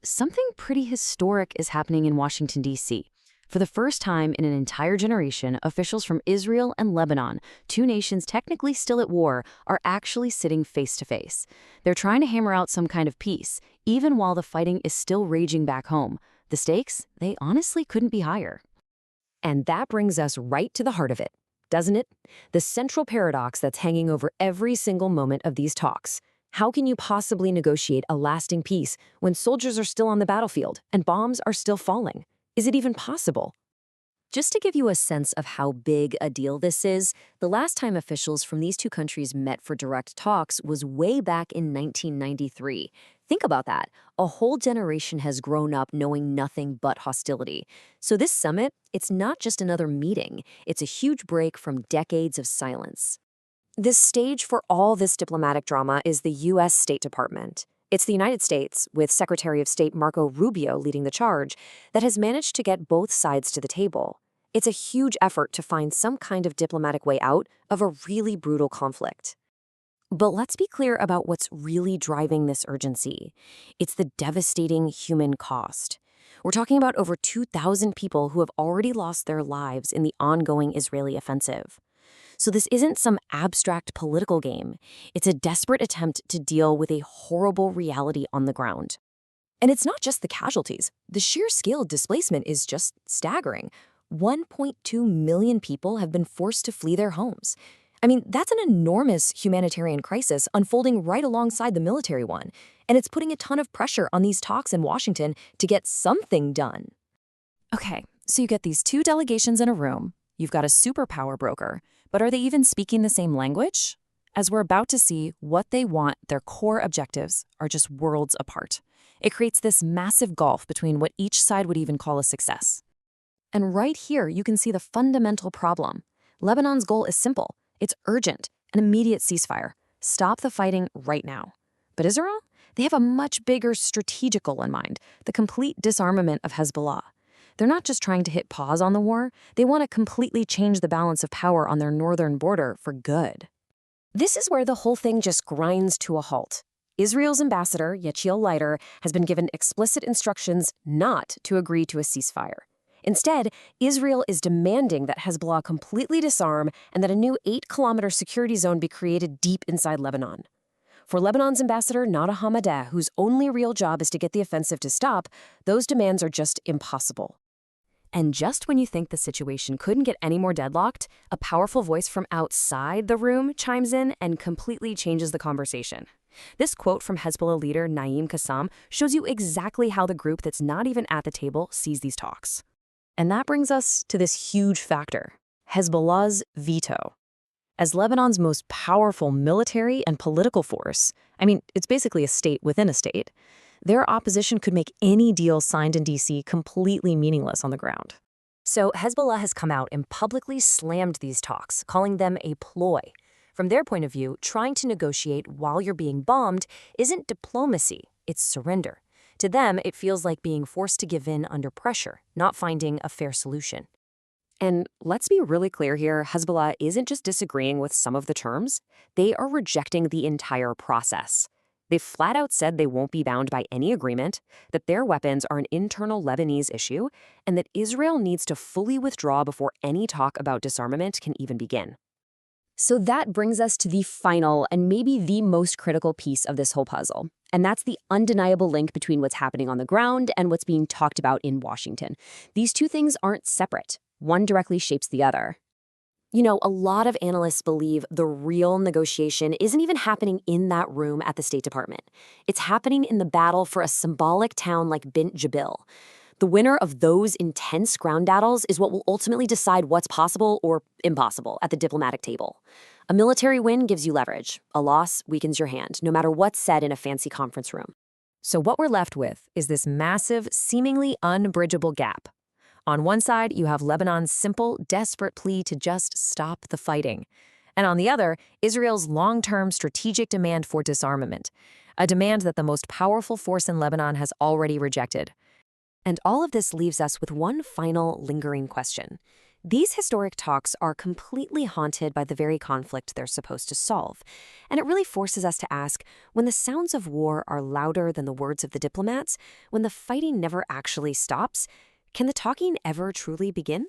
Something pretty historic is happening in Washington, D.C. For the first time in an entire generation, officials from Israel and Lebanon, two nations technically still at war, are actually sitting face to face. They're trying to hammer out some kind of peace, even while the fighting is still raging back home. The stakes, they honestly couldn't be higher. And that brings us right to the heart of it, doesn't it? The central paradox that's hanging over every single moment of these talks. How can you possibly negotiate a lasting peace when soldiers are still on the battlefield and bombs are still falling? Is it even possible? Just to give you a sense of how big a deal this is, the last time officials from these two countries met for direct talks was way back in 1993. Think about that. A whole generation has grown up knowing nothing but hostility. So this summit, it's not just another meeting. It's a huge break from decades of silence. The stage for all this diplomatic drama is the U.S. State Department. It's the United States, with Secretary of State Marco Rubio leading the charge, that has managed to get both sides to the table. It's a huge effort to find some kind of diplomatic way out of a really brutal conflict. But let's be clear about what's really driving this urgency. It's the devastating human cost. We're talking about over 2,000 people who have already lost their lives in the ongoing Israeli offensive. So this isn't some abstract political game. It's a desperate attempt to deal with a horrible reality on the ground. And it's not just the casualties. The sheer scale of displacement is just staggering. 1.2 million people have been forced to flee their homes. I mean, that's an enormous humanitarian crisis unfolding right alongside the military one. And it's putting a ton of pressure on these talks in Washington to get something done. Okay, so you get these two delegations in a room. You've got a superpower broker. But are they even speaking the same language? As we're about to see, what they want, their core objectives, are just worlds apart. It creates this massive gulf between what each side would even call a success. And right here, you can see the fundamental problem. Lebanon's goal is simple. It's urgent, an immediate ceasefire. Stop the fighting right now. But Israel? They have a much bigger strategic goal in mind, the complete disarmament of Hezbollah. They're not just trying to hit pause on the war, they want to completely change the balance of power on their northern border for good. This is where the whole thing just grinds to a halt. Israel's ambassador, Yachiel Leiter, has been given explicit instructions not to agree to a ceasefire. Instead, Israel is demanding that Hezbollah completely disarm and that a new 8-kilometer security zone be created deep inside Lebanon. For Lebanon's ambassador, Nada Hamadeh, whose only real job is to get the offensive to stop, those demands are just impossible. And just when you think the situation couldn't get any more deadlocked, a powerful voice from outside the room chimes in and completely changes the conversation. This quote from Hezbollah leader Naim Qassam shows you exactly how the group that's not even at the table sees these talks. And that brings us to this huge factor, Hezbollah's veto. As Lebanon's most powerful military and political force, it's basically a state within a state, their opposition could make any deal signed in D.C. completely meaningless on the ground. So Hezbollah has come out and publicly slammed these talks, calling them a ploy. From their point of view, trying to negotiate while you're being bombed isn't diplomacy, it's surrender. To them, it feels like being forced to give in under pressure, not finding a fair solution. And let's be really clear here, Hezbollah isn't just disagreeing with some of the terms, they are rejecting the entire process. They've flat out said they won't be bound by any agreement, that their weapons are an internal Lebanese issue, and that Israel needs to fully withdraw before any talk about disarmament can even begin. So that brings us to the final and maybe the most critical piece of this whole puzzle, and that's the undeniable link between what's happening on the ground and what's being talked about in Washington. These two things aren't separate. One directly shapes the other. A lot of analysts believe the real negotiation isn't even happening in that room at the State Department. It's happening in the battle for a symbolic town like Bint Jbeil. The winner of those intense ground battles is what will ultimately decide what's possible or impossible at the diplomatic table. A military win gives you leverage. A loss weakens your hand, no matter what's said in a fancy conference room. So what we're left with is this massive, seemingly unbridgeable gap. On one side, you have Lebanon's simple, desperate plea to just stop the fighting. And on the other, Israel's long-term strategic demand for disarmament, a demand that the most powerful force in Lebanon has already rejected. And all of this leaves us with one final lingering question. These historic talks are completely haunted by the very conflict they're supposed to solve. And it really forces us to ask, when the sounds of war are louder than the words of the diplomats, when the fighting never actually stops, can the talking ever truly begin?